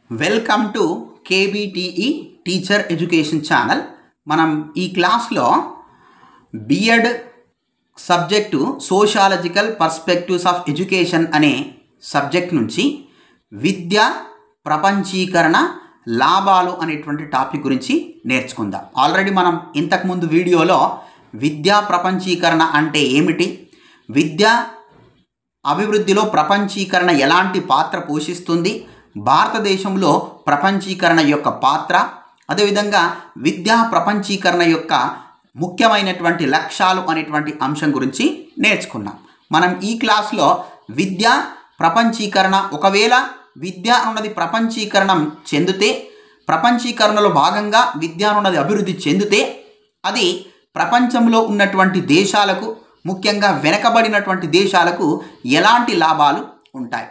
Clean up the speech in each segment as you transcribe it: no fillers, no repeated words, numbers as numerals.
Welcome to KBTE teacher education channel. మనం ఈ క్లాస్లో BEd subject sociological perspectives of education అనే సబ్జెక్ట్ నుంచి విద్య ప్రపంచీకరణ లాభాలు అనేటువంటి టాపిక్ గురించి నేర్చుకుందాం. ఆల్రెడీ మనం ఇంతకుముందు వీడియోలో విద్యా ప్రపంచీకరణ అంటే ఏమిటి, విద్య అభివృద్ధిలో ప్రపంచీకరణ ఎలాంటి పాత్ర పోషిస్తుంది, భారతదేశంలో ప్రపంచీకరణ యొక్క పాత్ర, అదేవిధంగా విద్యా ప్రపంచీకరణ యొక్క ముఖ్యమైనటువంటి లక్ష్యాలు అనేటువంటి అంశం గురించి నేర్చుకున్నాం. మనం ఈ క్లాస్లో విద్యా ప్రపంచీకరణ, ఒకవేళ విద్య అన్నది ప్రపంచీకరణం చెందితే, ప్రపంచీకరణలో భాగంగా విద్య అన్నది అభివృద్ధి చెందితే అది ప్రపంచంలో ఉన్నటువంటి దేశాలకు, ముఖ్యంగా వెనకబడినటువంటి దేశాలకు ఎలాంటి లాభాలు ఉంటాయి.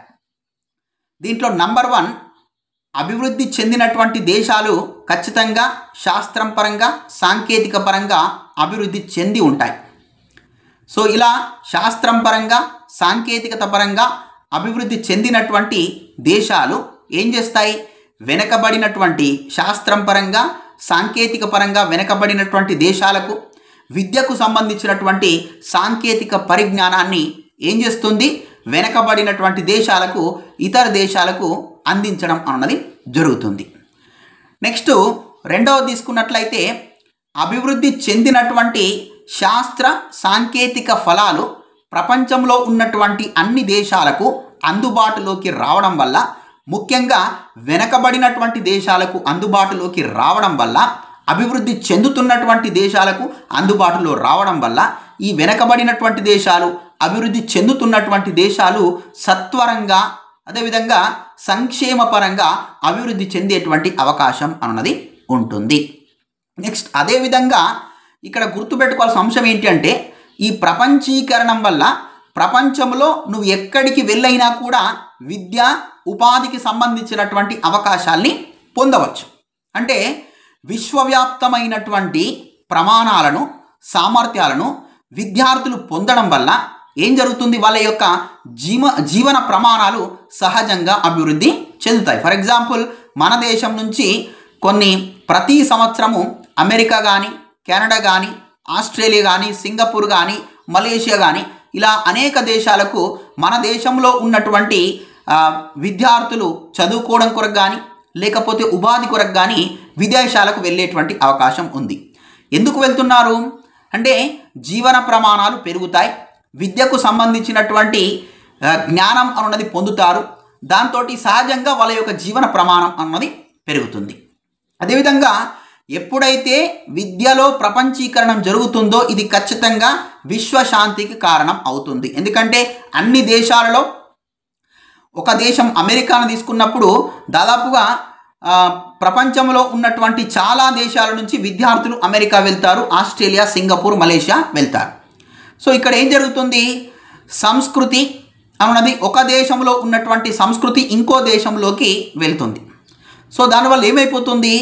దీంట్లో నంబర్ 1, అభివృద్ధి చెందినటువంటి దేశాలు ఖచ్చితంగా శాస్త్రం పరంగా సాంకేతిక పరంగా అభివృద్ధి చెంది ఉంటాయి. సో ఇలా శాస్త్రం పరంగా సాంకేతికత పరంగా అభివృద్ధి చెందినటువంటి దేశాలు ఏం చేస్తాయి, వెనకబడినటువంటి శాస్త్రం పరంగా సాంకేతిక పరంగా వెనకబడినటువంటి దేశాలకు విద్యకు సంబంధించినటువంటి సాంకేతిక పరిజ్ఞానాన్ని ఏం చేస్తుంది, వెనకబడినటువంటి దేశాలకు, ఇతర దేశాలకు అందించడం అన్నది జరుగుతుంది. నెక్స్ట్ రెండవది తీసుకున్నట్లయితే, అభివృద్ధి చెందినటువంటి శాస్త్ర సాంకేతిక ఫలాలు ప్రపంచంలో ఉన్నటువంటి అన్ని దేశాలకు అందుబాటులోకి రావడం వల్ల, ముఖ్యంగా వెనకబడినటువంటి దేశాలకు అందుబాటులోకి రావడం వల్ల, అభివృద్ధి చెందుతున్నటువంటి దేశాలకు అందుబాటులో రావడం వల్ల ఈ వెనకబడినటువంటి దేశాలు, అభివృద్ధి చెందుతున్నటువంటి దేశాలు సత్వరంగా, అదేవిధంగా సంక్షేమపరంగా అభివృద్ధి చెందేటువంటి అవకాశం అన్నది ఉంటుంది. నెక్స్ట్ అదేవిధంగా ఇక్కడ గుర్తుపెట్టుకోవాల్సిన అంశం ఏంటి అంటే, ఈ ప్రపంచీకరణం వల్ల ప్రపంచంలో నువ్వు ఎక్కడికి వెళ్ళైనా కూడా విద్య ఉపాధికి సంబంధించినటువంటి అవకాశాల్ని పొందవచ్చు. అంటే విశ్వవ్యాప్తమైనటువంటి ప్రమాణాలను, సామర్థ్యాలను విద్యార్థులు పొందడం వల్ల ఏం జరుగుతుంది, వాళ్ళ యొక్క జీవన ప్రమాణాలు సహజంగా అభివృద్ధి చెందుతాయి. ఫర్ ఎగ్జాంపుల్, మన దేశం నుంచి ప్రతి సంవత్సరము అమెరికా కానీ, కెనడా కానీ, ఆస్ట్రేలియా కానీ, సింగపూర్ కానీ, మలేషియా కానీ, ఇలా అనేక దేశాలకు మన దేశంలో ఉన్నటువంటి విద్యార్థులు చదువుకోవడం కొరకు కానీ, లేకపోతే ఉపాధి కొరకు కానీ విదేశాలకు వెళ్ళేటువంటి అవకాశం ఉంది. ఎందుకు వెళ్తున్నారు అంటే, జీవన ప్రమాణాలు పెరుగుతాయి, విద్యకు సంబంధించినటువంటి జ్ఞానం అన్నది పొందుతారు, దాంతో సహజంగా వాళ్ళ యొక్క జీవన ప్రమాణం అన్నది పెరుగుతుంది. అదేవిధంగా ఎప్పుడైతే విద్యలో ప్రపంచీకరణం జరుగుతుందో ఇది ఖచ్చితంగా విశ్వశాంతికి కారణం అవుతుంది. ఎందుకంటే అన్ని దేశాలలో ఒక దేశం అమెరికాను తీసుకున్నప్పుడు దాదాపుగా ప్రపంచంలో ఉన్నటువంటి చాలా దేశాల నుంచి విద్యార్థులు అమెరికా వెళ్తారు, ఆస్ట్రేలియా, సింగపూర్, మలేషియా వెళ్తారు. సో ఇక్కడ ఏం జరుగుతుంది, సంస్కృతి అన్నది ఒక దేశంలో ఉన్నటువంటి సంస్కృతి ఇంకో దేశంలోకి వెళ్తుంది. సో దానివల్ల ఏమైపోతుంది,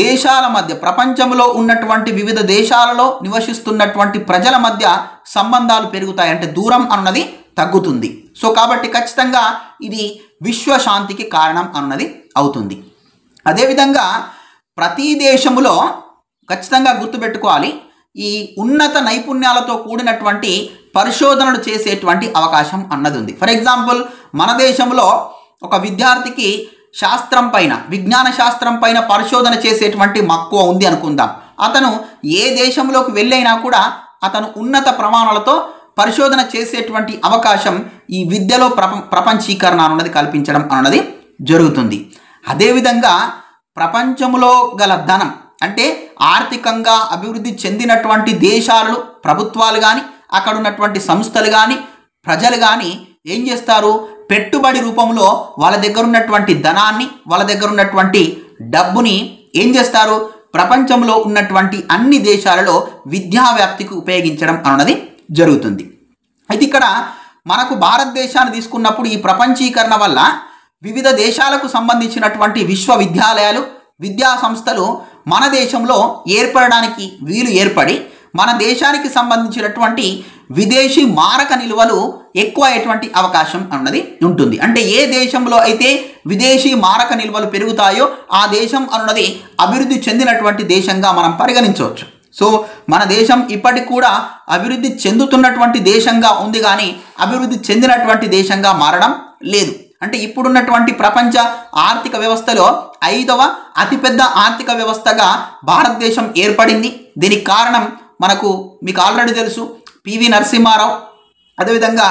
దేశాల మధ్య, ప్రపంచంలో ఉన్నటువంటి వివిధ దేశాలలో నివసిస్తున్నటువంటి ప్రజల మధ్య సంబంధాలు పెరుగుతాయి, అంటే దూరం అన్నది తగ్గుతుంది. సో కాబట్టి ఖచ్చితంగా ఇది విశ్వశాంతికి కారణం అన్నది అవుతుంది. అదేవిధంగా ప్రతి దేశంలో ఖచ్చితంగా గుర్తుపెట్టుకోవాలి, ఈ ఉన్నత నైపుణ్యాలతో కూడినటువంటి పరిశోధనలు చేసేటువంటి అవకాశం అన్నది ఉంది. ఫర్ ఎగ్జాంపుల్, మన దేశంలో ఒక విద్యార్థికి శాస్త్రం పైన, విజ్ఞాన శాస్త్రం పైన పరిశోధన చేసేటువంటి మక్కువ ఉంది అనుకుందాం. అతను ఏ దేశంలోకి వెళ్ళైనా కూడా అతను ఉన్నత ప్రమాణాలతో పరిశోధన చేసేటువంటి అవకాశం ఈ విద్యలో ప్రపంచీకరణ అన్నది కల్పించడం అన్నది జరుగుతుంది. అదేవిధంగా ప్రపంచంలో గల ధనం, అంటే ఆర్థికంగా అభివృద్ధి చెందినటువంటి దేశాలు, ప్రభుత్వాలు కానీ, అక్కడ ఉన్నటువంటి సంస్థలు కానీ, ప్రజలు కానీ ఏం చేస్తారు, పెట్టుబడి రూపంలో వాళ్ళ దగ్గర ఉన్నటువంటి ధనాన్ని, వాళ్ళ దగ్గర ఉన్నటువంటి డబ్బుని ఏం చేస్తారు, ప్రపంచంలో ఉన్నటువంటి అన్ని దేశాలలో విద్యా వ్యాప్తికి ఉపయోగించడం అన్నది జరుగుతుంది. అయితే ఇక్కడ మనకు భారతదేశాన్ని తీసుకున్నప్పుడు ఈ ప్రపంచీకరణ వల్ల వివిధ దేశాలకు సంబంధించినటువంటి విశ్వవిద్యాలయాలు, విద్యా సంస్థలు మన దేశంలో ఏర్పడడానికి వీలు ఏర్పడి మన దేశానికి సంబంధించినటువంటి విదేశీ మారక నిల్వలు ఎక్కువ అయ్యేటువంటి అవకాశం అన్నది ఉంటుంది. అంటే ఏ దేశంలో అయితే విదేశీ మారక నిల్వలు పెరుగుతాయో ఆ దేశం అన్నది అభివృద్ధి చెందినటువంటి దేశంగా మనం పరిగణించవచ్చు. సో మన దేశం ఇప్పటికి కూడా అభివృద్ధి చెందుతున్నటువంటి దేశంగా ఉంది, కానీ అభివృద్ధి చెందినటువంటి దేశంగా మారడం లేదు. అంటే ఇప్పుడున్నటువంటి ప్రపంచ ఆర్థిక వ్యవస్థలో 5వ అతిపెద్ద ఆర్థిక వ్యవస్థగా భారతదేశం ఏర్పడింది. దీనికి కారణం మీకు ఆల్రెడీ తెలుసు, పివి నరసింహారావు, అదేవిధంగా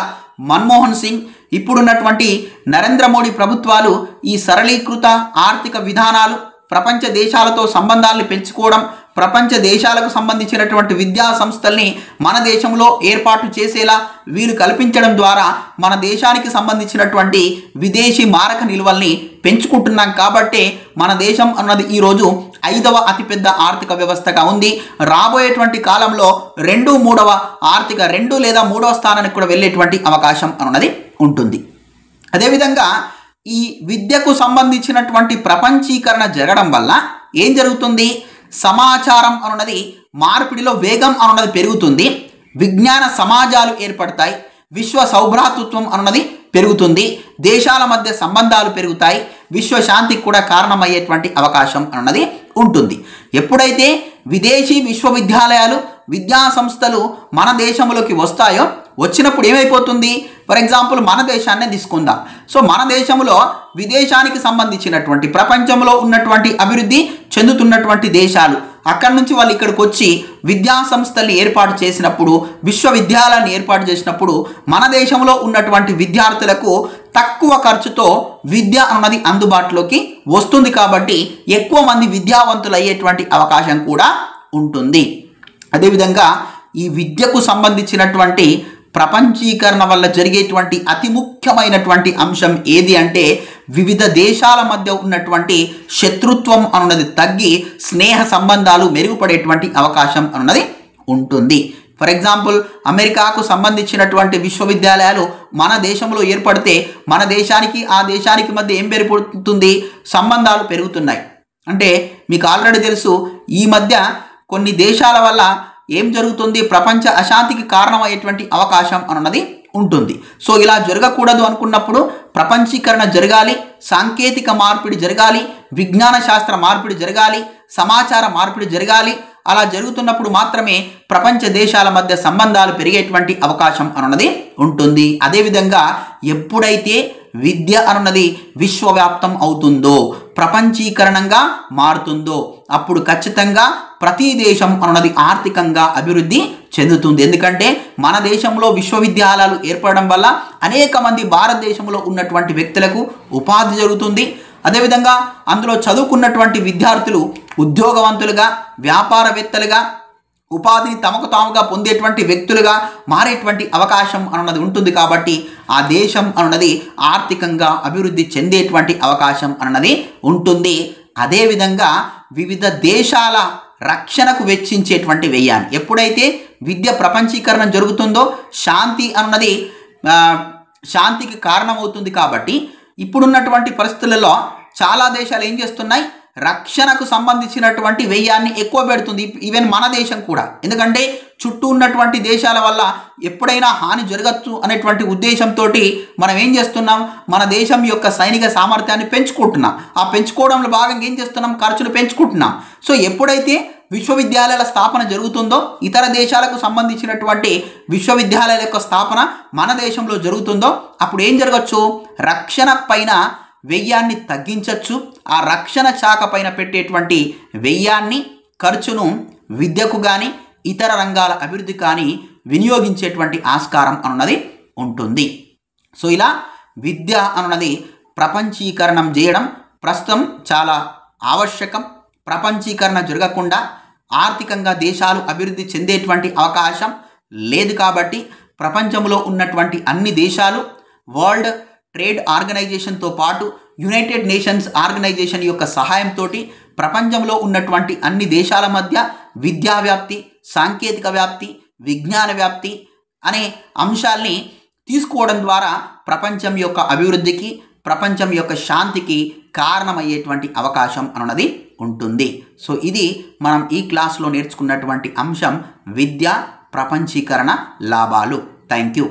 మన్మోహన్ సింగ్, ఇప్పుడున్నటువంటి నరేంద్ర మోడీ ప్రభుత్వాలు ఈ సరళీకృత ఆర్థిక విధానాలు, ప్రపంచ దేశాలతో సంబంధాలను పెంచుకోవడం, ప్రపంచ దేశాలకు సంబంధించినటువంటి విద్యా సంస్థల్ని మన దేశంలో ఏర్పాటు చేసేలా వీలు కల్పించడం ద్వారా మన దేశానికి సంబంధించినటువంటి విదేశీ మారక నిల్వల్ని పెంచుకుంటున్నాం. కాబట్టే మన దేశం అన్నది ఈరోజు 5వ అతిపెద్ద ఆర్థిక వ్యవస్థగా ఉంది. రాబోయేటువంటి కాలంలో 2 లేదా 3వ స్థానానికి కూడా వెళ్ళేటువంటి అవకాశం అన్నది ఉంటుంది. అదేవిధంగా ఈ విద్యకు సంబంధించినటువంటి ప్రపంచీకరణ జరగడం వల్ల ఏం జరుగుతుంది? సమాచారం అన్నది మార్పిడిలో వేగం అన్నది పెరుగుతుంది, విజ్ఞాన సమాజాలు ఏర్పడతాయి, విశ్వ సౌభ్రాతృత్వం అన్నది పెరుగుతుంది, దేశాల మధ్య సంబంధాలు పెరుగుతాయి, విశ్వశాంతికి కూడా కారణమయ్యేటువంటి అవకాశం అన్నది ఉంటుంది. ఎప్పుడైతే విదేశీ విశ్వవిద్యాలయాలు, విద్యా సంస్థలు మన దేశంలోకి వస్తాయో, వచ్చినప్పుడు ఏమైపోతుంది? ఫర్ ఎగ్జాంపుల్ మన దేశాన్నే తీసుకుందాం. సో మన దేశంలో విదేశానికి సంబంధించినటువంటి ప్రపంచంలో ఉన్నటువంటి అభివృద్ధి చెందుతున్నటువంటి దేశాలు అక్కడి నుంచి వాళ్ళు ఇక్కడికి వచ్చి విద్యా సంస్థల్ని ఏర్పాటు చేసినప్పుడు, విశ్వవిద్యాలయాన్ని ఏర్పాటు చేసినప్పుడు మన దేశంలో ఉన్నటువంటి విద్యార్థులకు తక్కువ ఖర్చుతో విద్య అన్నది అందుబాటులోకి వస్తుంది. కాబట్టి ఎక్కువ మంది విద్యావంతులు అయ్యేటువంటి అవకాశం కూడా ఉంటుంది. అదేవిధంగా ఈ విద్యకు సంబంధించినటువంటి ప్రపంచీకరణ వల్ల జరిగేటువంటి అతి ముఖ్యమైనటువంటి అంశం ఏది అంటే, వివిధ దేశాల మధ్య ఉన్నటువంటి శత్రుత్వం అన్నది తగ్గి స్నేహ సంబంధాలు మెరుగుపడేటువంటి అవకాశం అన్నది ఉంటుంది. ఫర్ ఎగ్జాంపుల్ అమెరికాకు సంబంధించినటువంటి విశ్వవిద్యాలయాలు మన దేశంలో ఏర్పడితే మన దేశానికి ఆ దేశానికి మధ్య ఏం పెరుగుతుంది? సంబంధాలు పెరుగుతున్నాయి. అంటే మీకు ఆల్రెడీ తెలుసు, ఈ మధ్య కొన్ని దేశాల వల్ల ఏం జరుగుతుంది? ప్రపంచ అశాంతికి కారణమయ్యేటువంటి అవకాశం అన్నది ఉంటుంది. సో ఇలా జరగకూడదు అనుకున్నప్పుడు ప్రపంచీకరణ జరగాలి, సాంకేతిక మార్పిడి జరగాలి, విజ్ఞాన శాస్త్ర మార్పిడి జరగాలి, సమాచార మార్పిడి జరగాలి. అలా జరుగుతున్నప్పుడు మాత్రమే ప్రపంచ దేశాల మధ్య సంబంధాలు పెరిగేటువంటి అవకాశం అన్నది ఉంటుంది. అదేవిధంగా ఎప్పుడైతే విద్య అన్నది విశ్వవ్యాప్తం అవుతుందో, ప్రపంచీకరణంగా మారుతుందో, అప్పుడు ఖచ్చితంగా ప్రతి దేశం అన్నది ఆర్థికంగా అభివృద్ధి చెందుతుంది. ఎందుకంటే మన దేశంలో విశ్వవిద్యాలయాలు ఏర్పడడం వల్ల అనేక మంది భారతదేశంలో ఉన్నటువంటి వ్యక్తులకు ఉపాధి జరుగుతుంది. అదేవిధంగా అందులో చదువుకున్నటువంటి విద్యార్థులు ఉద్యోగవంతులుగా, వ్యాపారవేత్తలుగా, ఉపాధిని తమకు తాముగా పొందేటువంటి వ్యక్తులుగా మారేటువంటి అవకాశం అన్నది ఉంటుంది. కాబట్టి ఆ దేశం అన్నది ఆర్థికంగా అభివృద్ధి చెందేటువంటి అవకాశం అన్నది ఉంటుంది. అదేవిధంగా వివిధ దేశాల రక్షణకు వెచ్చించేటువంటి వ్యయాన్ని, ఎప్పుడైతే విద్య ప్రపంచీకరణ జరుగుతుందో శాంతి అన్నది శాంతికి కారణమవుతుంది. కాబట్టి ఇప్పుడున్నటువంటి పరిస్థితులలో చాలా దేశాలు ఏం చేస్తున్నాయి? రక్షణకు సంబంధించినటువంటి వ్యయాన్ని ఎక్కువ పెడుతుంది. ఈవెన్ మన దేశం కూడా. ఎందుకంటే చుట్టూ ఉన్నటువంటి దేశాల వల్ల ఎప్పుడైనా హాని జరగచ్చు అనేటువంటి ఉద్దేశంతో మనం ఏం చేస్తున్నాం? మన దేశం యొక్క సైనిక సామర్థ్యాన్ని పెంచుకుంటున్నాం. ఆ పెంచుకోవడంలో భాగంగా ఏం చేస్తున్నాం? ఖర్చులు పెంచుకుంటున్నాం. సో ఎప్పుడైతే విశ్వవిద్యాలయాల స్థాపన జరుగుతుందో, ఇతర దేశాలకు సంబంధించినటువంటి విశ్వవిద్యాలయాల యొక్క స్థాపన మన దేశంలో జరుగుతుందో, అప్పుడు ఏం జరగచ్చు? రక్షణ పైన వ్యయాన్ని తగ్గించవచ్చు. ఆ రక్షణ శాఖ పైన పెట్టేటువంటి వ్యయాన్ని, ఖర్చును విద్యకు కానీ ఇతర రంగాల అభివృద్ధి కానీ వినియోగించేటువంటి ఆస్కారం అన్నది ఉంటుంది. సో ఇలా విద్య అన్నది ప్రపంచీకరణం చేయడం ప్రస్తుతం చాలా ఆవశ్యకం. ప్రపంచీకరణ జరగకుండా ఆర్థికంగా దేశాలు అభివృద్ధి చెందేటువంటి అవకాశం లేదు. కాబట్టి ప్రపంచంలో ఉన్నటువంటి అన్ని దేశాలు వరల్డ్ ట్రేడ్ ఆర్గనైజేషన్తో పాటు యునైటెడ్ నేషన్స్ ఆర్గనైజేషన్ యొక్క సహాయంతో ప్రపంచంలో ఉన్నటువంటి అన్ని దేశాల మధ్య విద్యా వ్యాప్తి, సాంకేతిక వ్యాప్తి, విజ్ఞాన వ్యాప్తి అనే అంశాల్ని తీసుకోవడం ద్వారా ప్రపంచం యొక్క అభివృద్ధికి, ప్రపంచం యొక్క శాంతికి కారణమయ్యేటువంటి అవకాశం అన్నది ఉంటుంది. సో ఇది మనం ఈ క్లాస్లో నేర్చుకున్నటువంటి అంశం విద్య ప్రపంచీకరణ లాభాలు. Thank you.